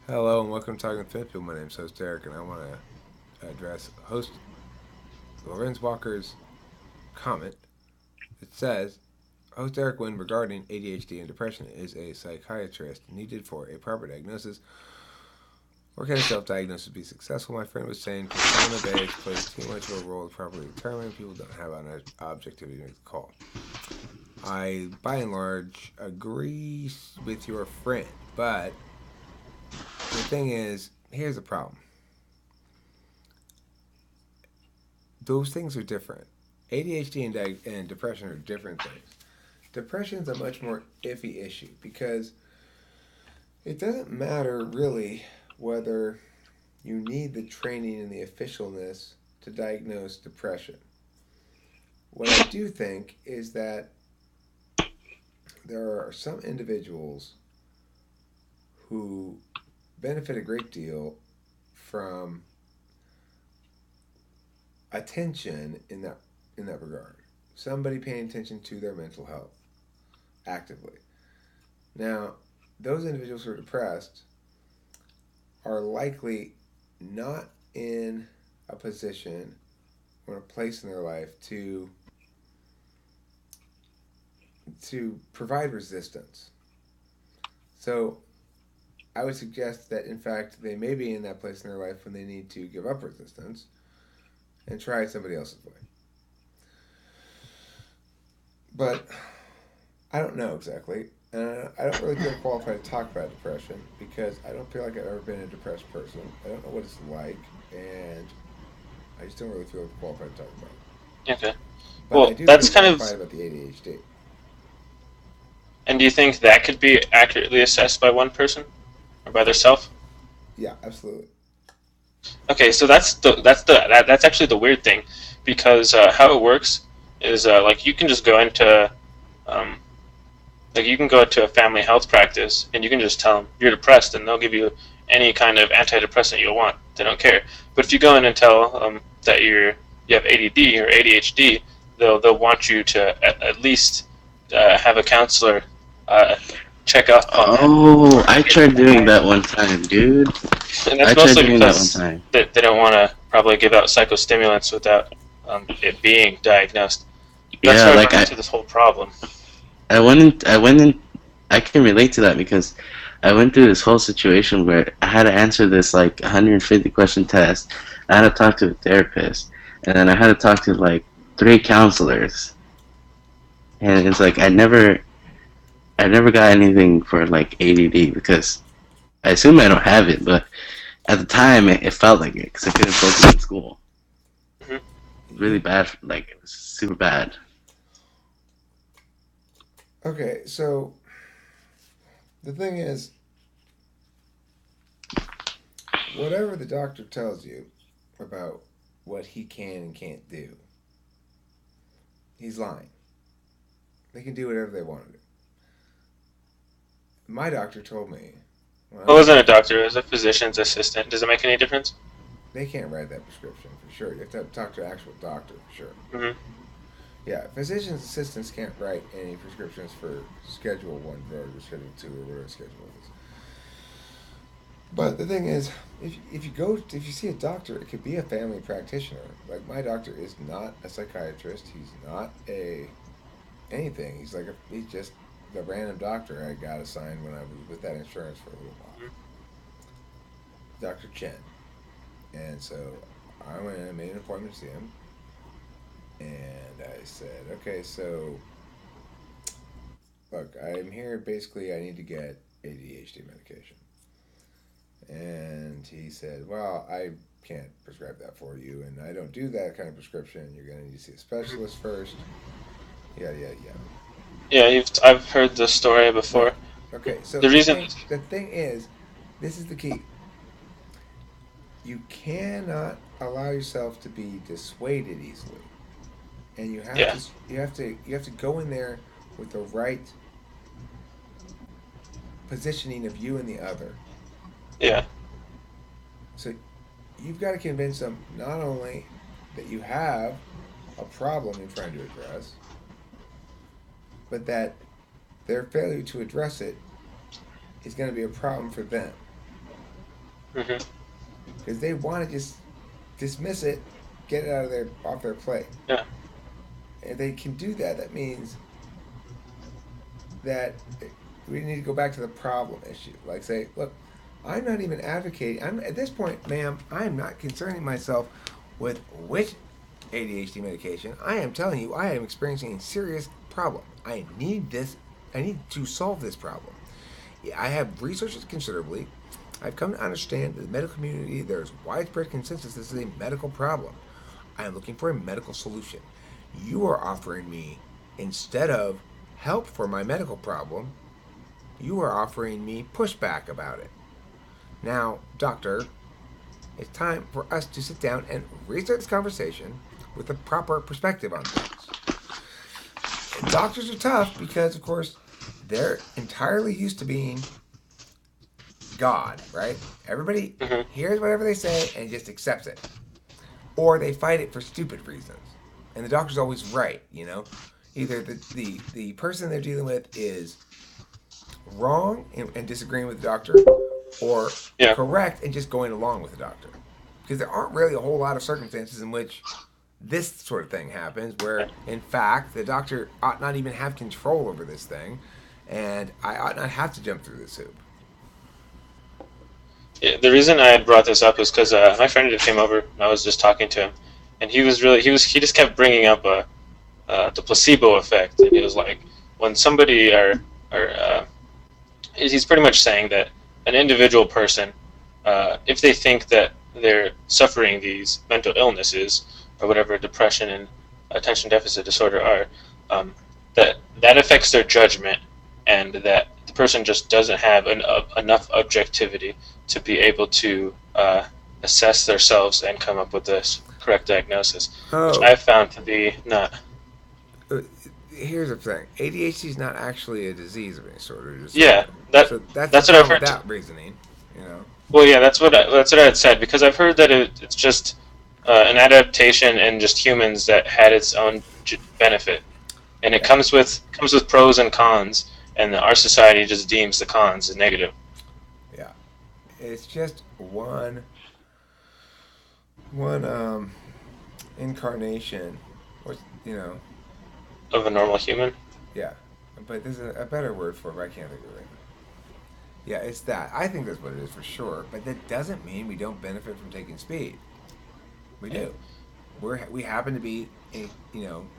Hello and welcome to Talking with Fit People. My name's host Derek, and I want to address host Lorenz Walker's comment. It says, host Derek, when regarding ADHD and depression, is a psychiatrist needed for a proper diagnosis, or can a self-diagnosis be successful? My friend was saying persona-based plays too much of a role to properly determine. People don't have an objectivity to make the call. I, by and large, agree with your friend, but the thing is, here's the problem. Those things are different. ADHD and depression are different things. Depression is a much more iffy issue because it doesn't matter really whether you need the training and the officialness to diagnose depression. What I do think is that there are some individuals who benefit a great deal from attention in that regard. Somebody paying attention to their mental health actively. Now, those individuals who are depressed are likely not in a position or a place in their life to provide resistance. So I would suggest that in fact they may be in that place in their life when they need to give up resistance and try somebody else's way. But I don't know exactly. And I don't really feel qualified to talk about depression because I don't feel like I've ever been a depressed person. I don't know what it's like, and I just don't really feel qualified to talk about it. Okay. But I Well, do feel that's kind of. qualified about the ADHD. And do you think that could be accurately assessed by one person or by themselves? Yeah, absolutely. Okay, so that's actually the weird thing, because how it works is like you can just go into um, like you can go to a family health practice and you can just tell them you're depressed and they'll give you any kind of antidepressant you want. They don't care. But if you go in and tell that you have ADD or ADHD, they'll want you to at least have a counselor uh, check up on that. Oh, I tried doing that one time, dude. And I that's tried mostly doing that one because time. they don't want to probably give out psychostimulants without it being diagnosed. That's Yeah, how I like run into this whole problem. I went in. I can relate to that because I went through this whole situation where I had to answer this like 150 question test. I had to talk to a therapist, and then I had to talk to like three counselors, and it's like I never got anything for like ADD because I assume I don't have it, but at the time it felt like it because I couldn't focus in school. Hmm. Really You bad, like it was super bad. okay? So the thing is, whatever the doctor tells you about what he can and can't do, he's lying. They can do whatever they want to do. My doctor told me when I I was wasn't a younger, doctor; I was a physician's assistant. Does it make any difference? they can't write that prescription for sure. You have to talk to an actual doctor for sure. Hmm. Yeah, physician's assistants can't write any prescriptions for Schedule 1 drug or Schedule 2 or whatever schedule it is. But the thing is, if you see a doctor, it could be a family practitioner. Like my doctor is not a psychiatrist. He's not a anything. He's just the random doctor I got assigned when I was with that insurance for a little while, Doctor Chen. And so I went in and made an appointment to see him, and I said, okay, so look, I'm here. Basically, I need to get ADHD medication. And he said, well, I can't prescribe that for you, and I don't do that kind of prescription. You're going to need to see a specialist first. Yada, yada, yada. Yeah, I've heard this story before. Right. Okay, so The reason. the thing is, this is the key. You cannot allow yourself to be dissuaded easily. And Yeah, you have to go in there with the right positioning of you and the other. yeah, So you've got to convince them not only that you have a problem you're trying to address, but that their failure to address it is going to be a problem for them. Hmm. because they want to just dismiss it, get it out of their off their plate. Yeah. If they can do that, that means that we need to go back to the problem issue. Like say, look, I'm not even advocating. I'm at this point, ma'am. I am not concerning myself with which ADHD medication. I am telling you, I am experiencing a serious problem. I need this. I need to solve this problem. Yeah, I have researched it considerably. I've come to understand that the medical community, there's widespread consensus this is a medical problem. I am looking for a medical solution. You are offering me, instead of help for my medical problem, you are offering me pushback about it. Now, doctor, it's time for us to sit down and restart this conversation with a proper perspective on things. And doctors are tough because, of course, they're entirely used to being God, right? Everybody Hmm. hears whatever they say and just accepts it. Or they fight it for stupid reasons. And the doctor's always right, you know? Either the person they're dealing with is wrong and disagreeing with the doctor, or Yeah. correct and just going along with the doctor. Because there aren't really a whole lot of circumstances in which this sort of thing happens, where in fact the doctor ought not even have control over this thing, and I ought not have to jump through this hoop. Yeah, the reason I had brought this up is because my friend just came over. And I was just talking to him, and he just kept bringing up the placebo effect, and he was like, when somebody he's pretty much saying that an individual person, if they think that they're suffering these mental illnesses or whatever depression and attention deficit disorder are, that affects their judgment, and that the person just doesn't have enough objectivity to be able to assess themselves and come up with this correct diagnosis, which Oh, I found to be not. uh, here's the thing: ADHD is not actually a disease of any sort or Yeah, disorder. that So that's the that's what I've problem with heard. that reasoning, you know. Well, yeah, that's what I had said, because I've heard that it's just an adaptation in just humans that had its own benefit, and it Yeah, comes with pros and cons, and our society just deems the cons as negative. yeah. It's just one incarnation, or you know, Of a normal human. yeah. But there's a better word for it, but I can't think of it right now. Yeah, it's that. I think that's what it is for sure. But that doesn't mean we don't benefit from taking speed. We Yeah. do. We happen to be,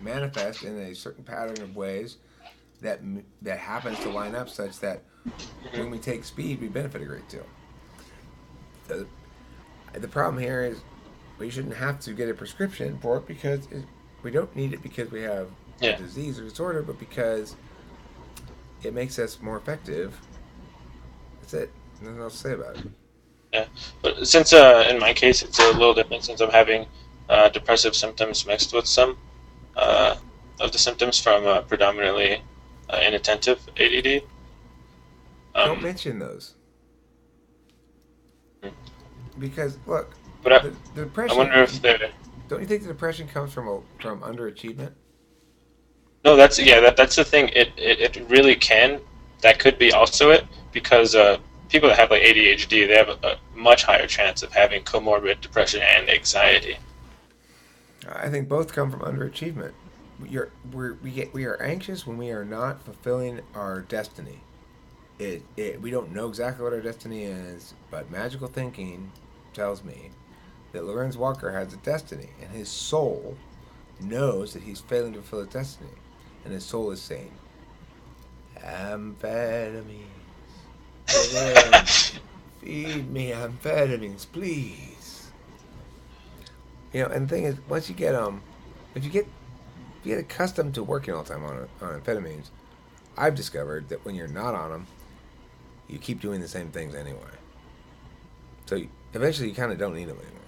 manifest in a certain pattern of ways that happens to line up such that Hmm. when we take speed, we benefit a great deal. The, the problem here is we shouldn't have to get a prescription for it because we don't need it because we have a Yeah. disease or disorder, but because it makes us more effective. That's it. Nothing else to say about it. Yeah, but since in my case it's a little different, since I'm having depressive symptoms mixed with some uh, of the symptoms from predominantly inattentive ADD. Don't Um, mention those because look, but the I depression. wonder if they're Don't you think the depression comes from underachievement? no. That's yeah. That's the thing. It really can. That could be also it, because people that have like ADHD, they have a much higher chance of having comorbid depression and anxiety. I think both come from underachievement. We are anxious when we are not fulfilling our destiny. We don't know exactly what our destiny is, but magical thinking tells me that Lorenz Walker has a destiny, and his soul knows that he's failing to fulfill his destiny, and his soul is saying, "Amphetamines, feed me amphetamines, please." And the thing is, once you get if you get if you get accustomed to working all the time on amphetamines, I've discovered that when you're not on them, you keep doing the same things anyway. So eventually, you kind of don't need them anymore.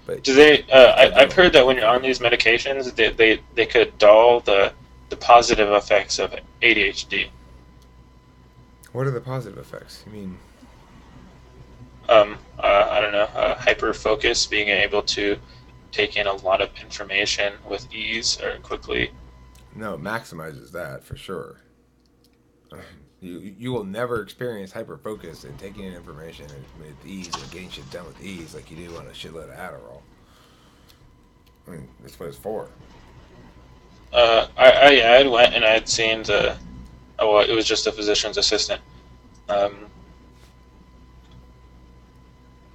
But Do they? you still do I've them. heard that when you're on these medications, they could dull the positive effects of ADHD. What are the positive effects? You mean I don't know, hyper focus, being able to take in a lot of information with ease or quickly. no? It maximizes that for sure. You will never experience hyper focus and taking in information with ease and getting shit done with ease like you do on a shitload of Adderall. I mean, that's what it's for. I had went and I had seen the. Oh, well, it was just a physician's assistant.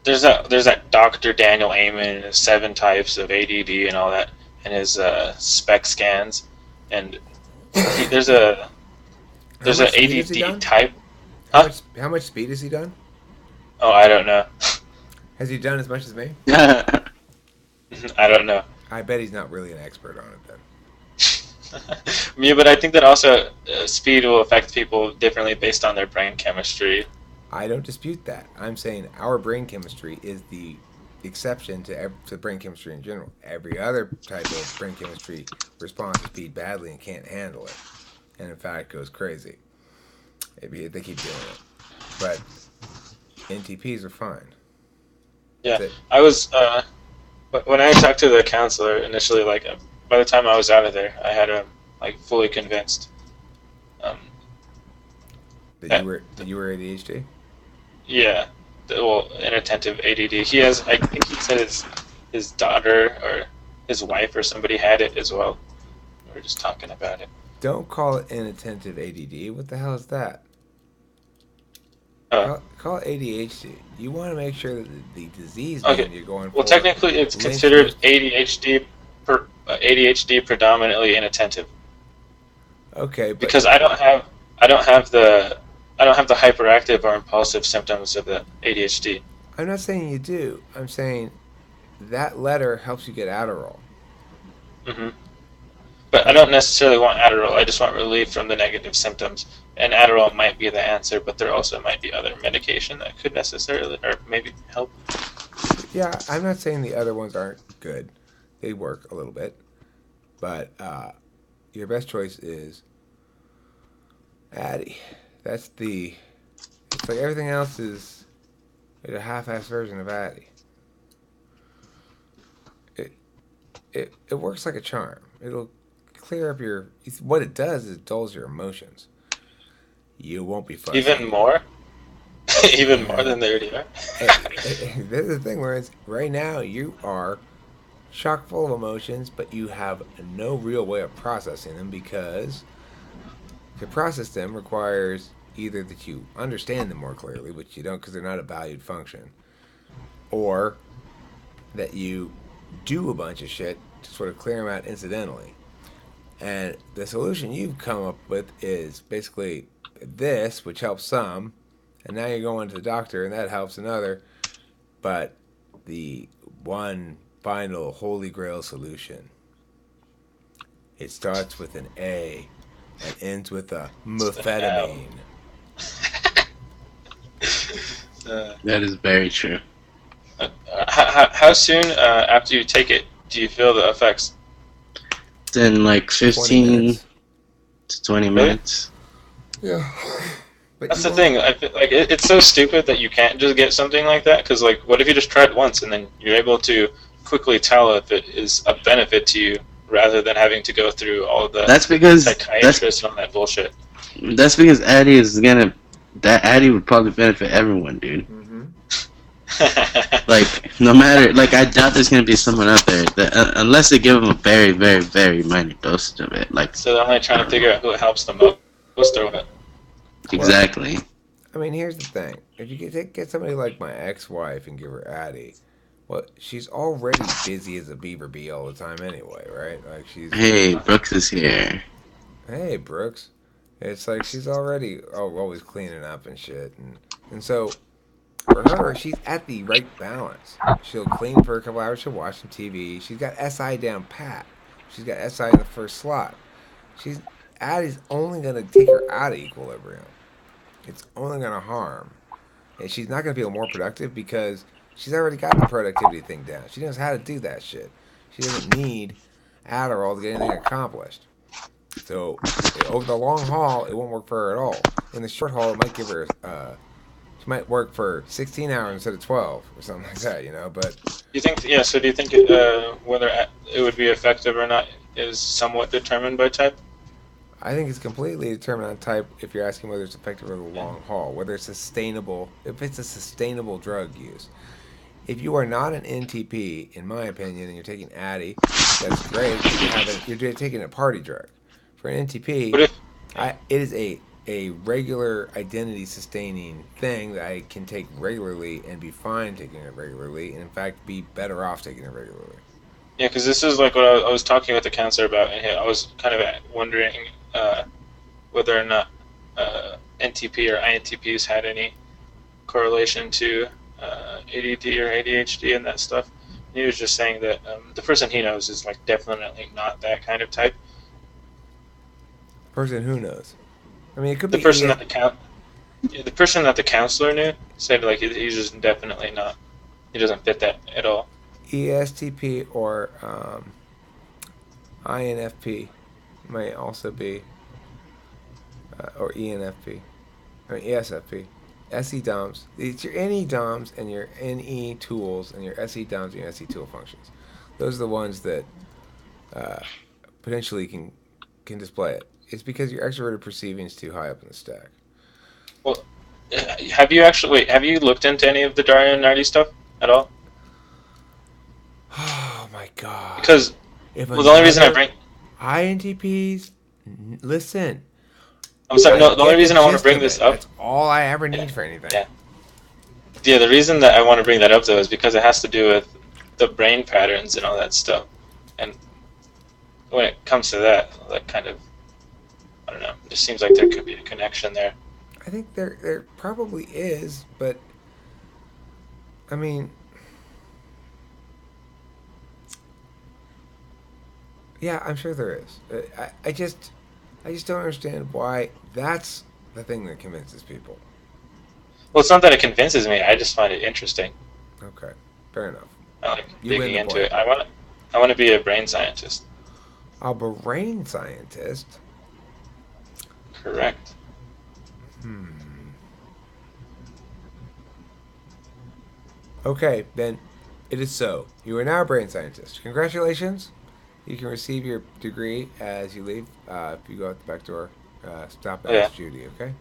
There's that Dr. Daniel Amen and his 7 types of ADD and all that, and his spec scans, and there's an ADD type. Huh? How much speed has he done? Oh, I don't know. Has he done as much as me? I don't know. I bet he's not really an expert on it then. Yeah, but I think that also speed will affect people differently based on their brain chemistry. I don't dispute that. I'm saying our brain chemistry is the exception to brain chemistry in general. Every other type of brain chemistry responds to speed badly and can't handle it, and in fact goes crazy. Maybe they keep doing it, but NTPs are fine. Yeah, I was when I talked to the counselor initially. Like by the time I was out of there, I had him like fully convinced. That you were ADHD? Yeah, inattentive ADD. He has. I think he said his daughter or his wife or somebody had it as well. We were just talking about it. Don't call it inattentive ADD. What the hell is that? Call it ADHD. You want to make sure that the disease you're going for. Well, technically, it's considered ADHD predominantly inattentive. Okay, because I don't have the hyperactive or impulsive symptoms of the ADHD. I'm not saying you do. I'm saying that letter helps you get Adderall. Mm-hmm. But I don't necessarily want Adderall. I just want relief from the negative symptoms. And Adderall might be the answer, but there also might be other medication that could necessarily, or maybe help. Yeah, I'm not saying the other ones aren't good. They work a little bit. But your best choice is Addy. It's like everything else is a half-assed version of Addy. It works like a charm. It'll clear up what it does is it dulls your emotions. You won't be fussy. Even more? Even more than they already are? This is the thing where it's right now you are chock full of emotions, but you have no real way of processing them because to process them requires either that you understand them more clearly, which you don't because they're not a valued function, or that you do a bunch of shit to sort of clear them out incidentally. And the solution you've come up with is basically this, which helps some, and now you're going to the doctor, and that helps another. But the one final holy grail solution, it starts with an A and ends with a methamphetamine. That is very true. How soon after you take it do you feel the effects? In like 15 to 20 minutes. Yeah. But that's the thing. I feel like it's so stupid that you can't just get something like that. Because like, what if you just try it once and then you're able to quickly tell if it is a benefit to you, rather than having to go through all of the psychiatrists and all that bullshit. That's because Addy would probably benefit everyone, dude. Mm-hmm. Like, no matter, like, I doubt there's gonna be someone out there that, unless they give them a very, very, very minor dosage of it. Like, so they're only trying to figure out who helps the most or what. Exactly. I mean, here's the thing: if you get somebody like my ex-wife and give her Addy, well, she's already busy as a beaver bee all the time anyway, right? Like she's. Hey, Brooks is here. Hey, Brooks. It's like she's already always cleaning up and shit, and so for her, she's at the right balance. She'll clean for a couple hours. She'll watch some TV. She's got SI down pat. She's got SI in the first slot. Addy's only gonna take her out of equilibrium. It's only gonna harm, and she's not gonna feel more productive because she's already got the productivity thing down. She knows how to do that shit. She doesn't need Adderall to get anything accomplished. So over the long haul, it won't work for her at all. In the short haul, it might give her. She might work for 16 hours instead of 12 or something like that, you know. But do you think? Yeah. So do you think whether it would be effective or not is somewhat determined by type? I think it's completely determined on type if you're asking whether it's effective over the long haul, whether it's sustainable, if it's a sustainable drug use. If you are not an NTP, in my opinion, and you're taking Addy, that's great. You're taking a party drug. For an NTP, What if? it is a regular identity sustaining thing that I can take regularly and be fine taking it regularly, and in fact be better off taking it regularly. Yeah, because this is like what I was talking with the counselor about, and I was kind of wondering whether or not NTP or INTPs had any correlation to ADD or ADHD and that stuff. And he was just saying that the person he knows is like definitely not that kind of type. Person who knows? I mean, it could The be person that the person that the counselor knew said like he's just definitely not. He doesn't fit that at all. ESTP or INFP might also be, or ENFP, or ESFP. SE DOMs. It's your NE DOMs and your NE tools and your SE DOMs and your SE tool functions. Those are the ones that potentially can display it. It's because your extroverted perceiving is too high up in the stack. Well, have you looked into any of the Dario and Nardi stuff at all? Oh my god. Because the only reason I bring INTPs, listen. I'm sorry. No, the only reason I want to bring this up. That's all I ever need for anything. Yeah. Yeah. The reason that I want to bring that up though is because it has to do with the brain patterns and all that stuff. And when it comes to that kind of, I don't know. It just seems like there could be a connection there. I think there probably is, but I mean, yeah, I'm sure there is. I just don't understand why that's the thing that convinces people. Well, it's not that it convinces me. I just find it interesting. Okay, fair enough. I like You win digging the into point. it. I want to be a brain scientist. A brain scientist. Correct. Okay, then it is so. You are now a brain scientist. Congratulations. You can receive your degree as you leave. If you go out the back door, stop and ask Judy, okay?